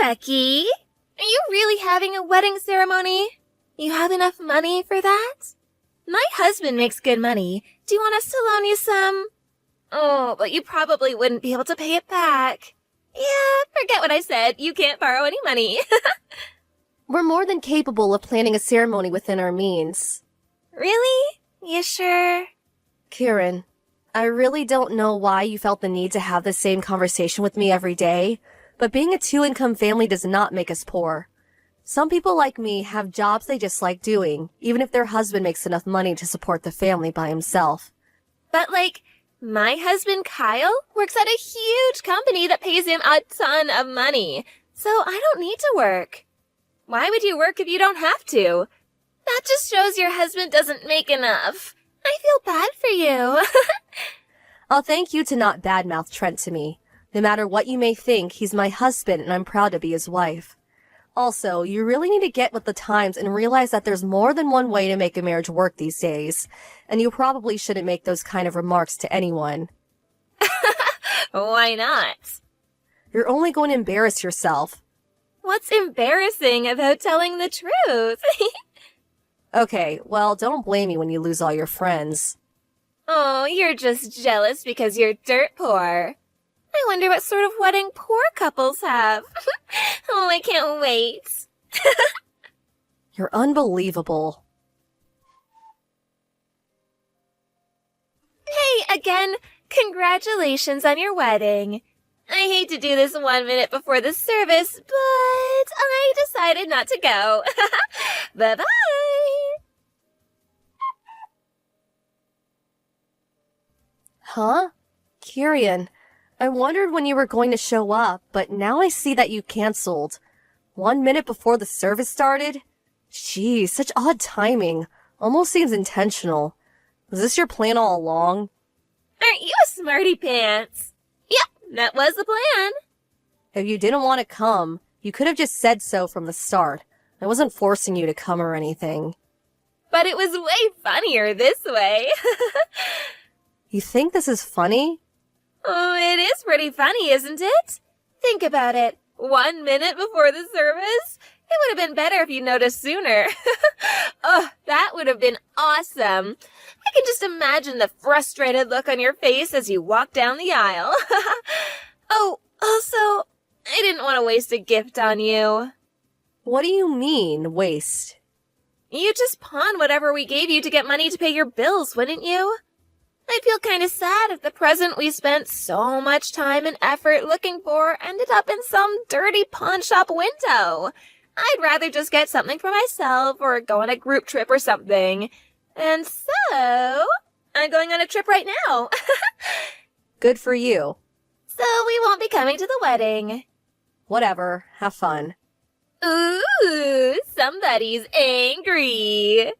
Becky. Are you really having a wedding ceremony? You have enough money for that? My husband makes good money. Do you want us to loan you some? Oh, but you probably wouldn't be able to pay it back. Yeah, forget what I said. You can't borrow any money. We're more than capable of planning a ceremony within our means. Really? You sure? Kieran, I really don't know why you felt the need to have the same conversation with me every day, but being a two-income family does not make us poor. Some people like me have jobs they just like doing, even if their husband makes enough money to support the family by himself. But my husband Kyle works at a huge company that pays him a ton of money, so I don't need to work. Why would you work if you don't have to? That just shows your husband doesn't make enough. I feel bad for you. I'll thank you to not badmouth Trent to me. No matter what you may think, he's my husband and I'm proud to be his wife. Also, you really need to get with the times and realize that there's more than one way to make a marriage work these days, and you probably shouldn't make those kind of remarks to anyone. Why not? You're only going to embarrass yourself. What's embarrassing about telling the truth? Okay, well, don't blame me when you lose all your friends. Oh, you're just jealous because you're dirt poor. I wonder what sort of wedding poor couples have. Oh, I can't wait. You're unbelievable. Hey, again, congratulations on your wedding. I hate to do this 1 minute before the service, but I decided not to go. Bye-bye. Huh? Kieran, I wondered when you were going to show up, but now I see that you canceled. 1 minute before the service started? Geez, such odd timing. Almost seems intentional. Was this your plan all along? Aren't you a smarty pants? Yep, that was the plan. If you didn't want to come, you could have just said so from the start. I wasn't forcing you to come or anything. But it was way funnier this way. You think this is funny? Oh, it is pretty funny, isn't it? Think about it. 1 minute before the service? It would have been better if you noticed sooner. Oh, that would have been awesome. I can just imagine the frustrated look on your face as you walk down the aisle. Oh, also, I didn't want to waste a gift on you. What do you mean, waste? You'd just pawn whatever we gave you to get money to pay your bills, wouldn't you? I'd feel kind of sad if the present we spent so much time and effort looking for ended up in some dirty pawn shop window. I'd rather just get something for myself or go on a group trip or something. And so, I'm going on a trip right now. Good for you. So we won't be coming to the wedding. Whatever. Have fun. Ooh, somebody's angry.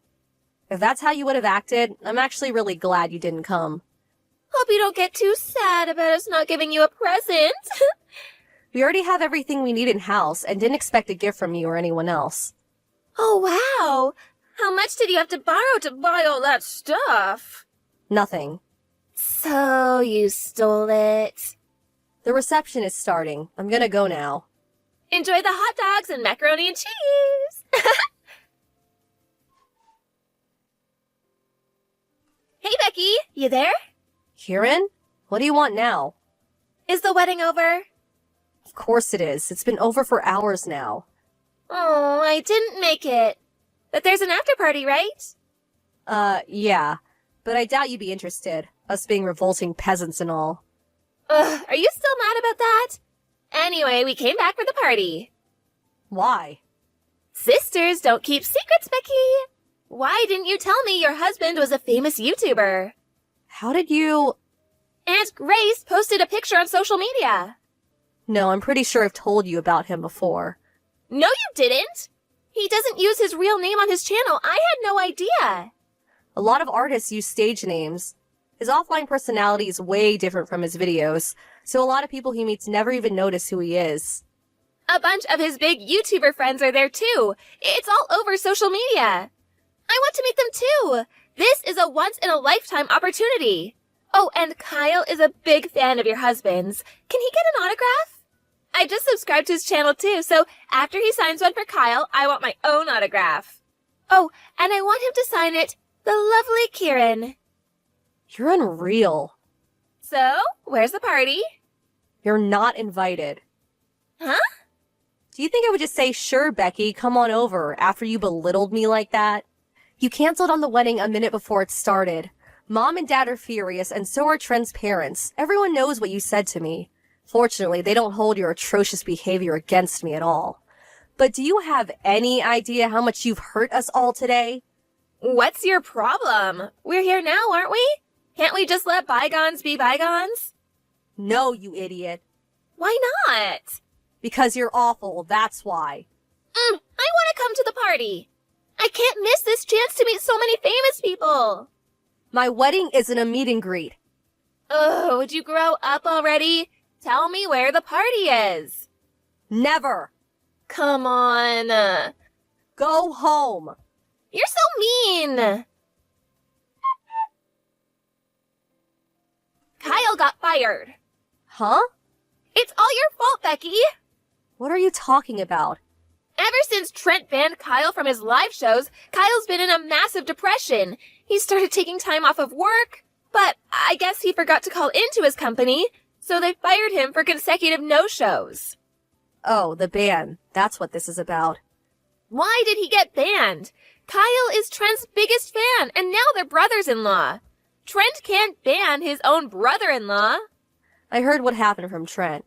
If that's how you would have acted, I'm actually really glad you didn't come. Hope you don't get too sad about us not giving you a present. We already have everything we need in-house and didn't expect a gift from you or anyone else. Oh, wow. How much did you have to borrow to buy all that stuff? Nothing. So you stole it. The reception is starting. I'm gonna go now. Enjoy the hot dogs and macaroni and cheese. Hey, Becky, you there? Kieran? What do you want now? Is the wedding over? Of course it is. It's been over for hours now. Oh, I didn't make it. But there's an after party, right? Yeah. But I doubt you'd be interested. Us being revolting peasants and all. Ugh, are you still mad about that? Anyway, we came back for the party. Why? Sisters don't keep secrets, Becky. Why didn't you tell me your husband was a famous YouTuber? How did you... Aunt Grace posted a picture on social media. No, I'm pretty sure I've told you about him before. No, you didn't. He doesn't use his real name on his channel. I had no idea. A lot of artists use stage names. His offline personality is way different from his videos, so a lot of people he meets never even notice who he is. A bunch of his big YouTuber friends are there too. It's all over social media. I want to meet them too. This is a once-in-a-lifetime opportunity. Oh, and Kyle is a big fan of your husband's. Can he get an autograph? I just subscribed to his channel too, so after he signs one for Kyle, I want my own autograph. Oh, and I want him to sign it, the lovely Kieran. You're unreal. So, where's the party? You're not invited. Huh? Do you think I would just say, sure, Becky, come on over, after you belittled me like that? You canceled on the wedding a minute before it started. Mom and Dad are furious, and so are Trent's parents. Everyone knows what you said to me. Fortunately, they don't hold your atrocious behavior against me at all. But do you have any idea how much you've hurt us all today? What's your problem? We're here now, aren't we? Can't we just let bygones be bygones? No, you idiot. Why not? Because you're awful, that's why. I want to come to the party. I can't miss this chance to meet so many famous people. My wedding isn't a meet and greet. Oh, would you grow up already? Tell me where the party is. Never. Come on. Go home. You're so mean. Kyle got fired. Huh? It's all your fault, Becky. What are you talking about? Ever since Trent banned Kyle from his live shows, Kyle's been in a massive depression. He started taking time off of work, but I guess he forgot to call into his company, so they fired him for consecutive no-shows. Oh, the ban. That's what this is about. Why did he get banned? Kyle is Trent's biggest fan, and now they're brothers-in-law. Trent can't ban his own brother-in-law. I heard what happened from Trent.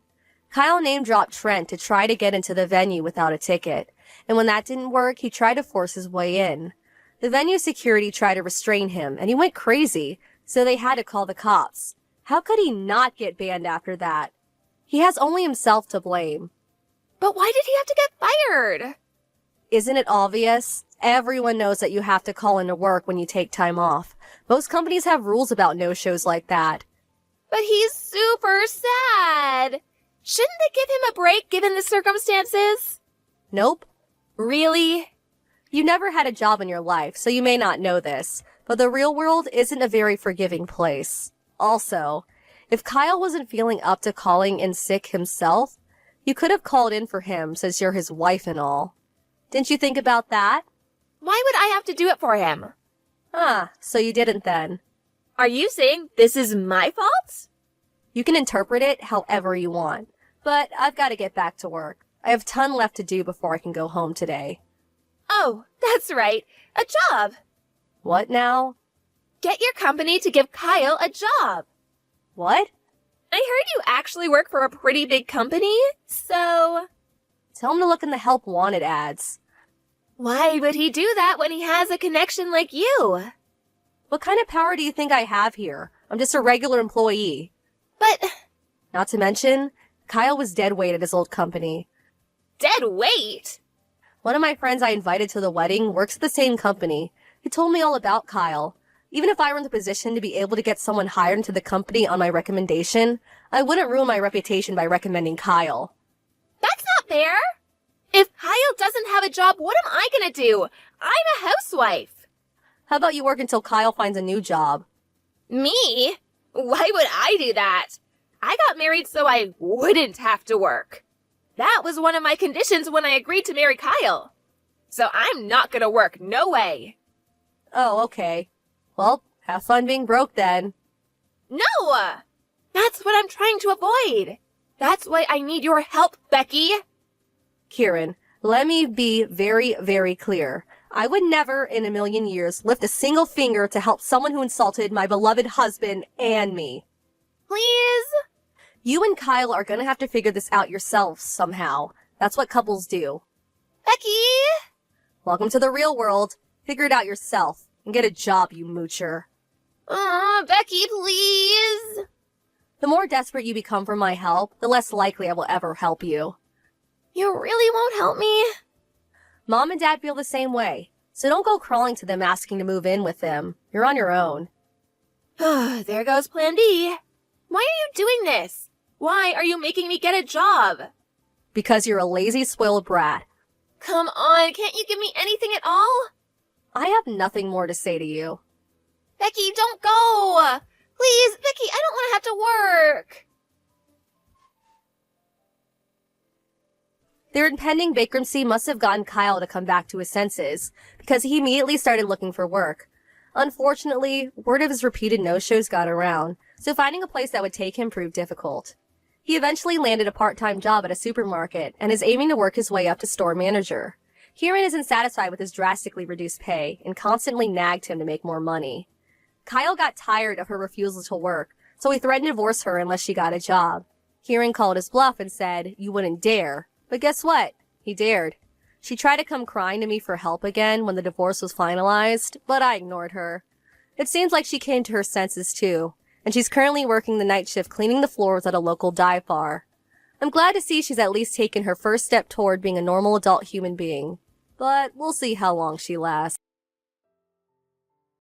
Kyle name-dropped Trent to try to get into the venue without a ticket, and when that didn't work, he tried to force his way in. The venue security tried to restrain him, and he went crazy, so they had to call the cops. How could he not get banned after that? He has only himself to blame. But why did he have to get fired? Isn't it obvious? Everyone knows that you have to call into work when you take time off. Most companies have rules about no-shows like that. But he's super sad. Shouldn't they give him a break given the circumstances? Nope. Really? You never had a job in your life, so you may not know this, but the real world isn't a very forgiving place. Also, if Kyle wasn't feeling up to calling in sick himself, you could have called in for him since you're his wife and all. Didn't you think about that? Why would I have to do it for him? So you didn't then. Are you saying this is my fault? You can interpret it however you want, but I've got to get back to work. I have a ton left to do before I can go home today. Oh, that's right. A job. What now? Get your company to give Kyle a job. What? I heard you actually work for a pretty big company, so... Tell him to look in the Help Wanted ads. Why would he do that when he has a connection like you? What kind of power do you think I have here? I'm just a regular employee. But... Not to mention, Kyle was dead weight at his old company. Dead weight? One of my friends I invited to the wedding works at the same company. He told me all about Kyle. Even if I were in the position to be able to get someone hired into the company on my recommendation, I wouldn't ruin my reputation by recommending Kyle. That's not fair. If Kyle doesn't have a job, what am I gonna do? I'm a housewife. How about you work until Kyle finds a new job? Me? Why would I do that? I got married so I wouldn't have to work. That was one of my conditions when I agreed to marry Kyle. So I'm not gonna work, no way. Oh, okay. Well, have fun being broke then. No! That's what I'm trying to avoid. That's why I need your help, Becky. Kieran, let me be very, very clear. I would never in a million years lift a single finger to help someone who insulted my beloved husband and me. Please? You and Kyle are gonna have to figure this out yourselves somehow. That's what couples do. Becky? Welcome to the real world. Figure it out yourself and get a job, you moocher. Becky, please. The more desperate you become for my help, the less likely I will ever help you. You really won't help me? Mom and Dad feel the same way, so don't go crawling to them asking to move in with them. You're on your own. There goes Plan B. Why are you doing this? Why are you making me get a job? Because you're a lazy, spoiled brat. Come on, can't you give me anything at all? I have nothing more to say to you. Becky, don't go! Please, Becky, I don't want to have to work. Their impending bankruptcy must have gotten Kyle to come back to his senses, because he immediately started looking for work. Unfortunately, word of his repeated no-shows got around, so finding a place that would take him proved difficult. He eventually landed a part-time job at a supermarket and is aiming to work his way up to store manager. Kieran isn't satisfied with his drastically reduced pay and constantly nagged him to make more money. Kyle got tired of her refusal to work, so he threatened to divorce her unless she got a job. Kieran called his bluff and said, "You wouldn't dare." But guess what? He dared. She tried to come crying to me for help again when the divorce was finalized, but I ignored her. It seems like she came to her senses too, and she's currently working the night shift cleaning the floors at a local dive bar. I'm glad to see she's at least taken her first step toward being a normal adult human being, but we'll see how long she lasts.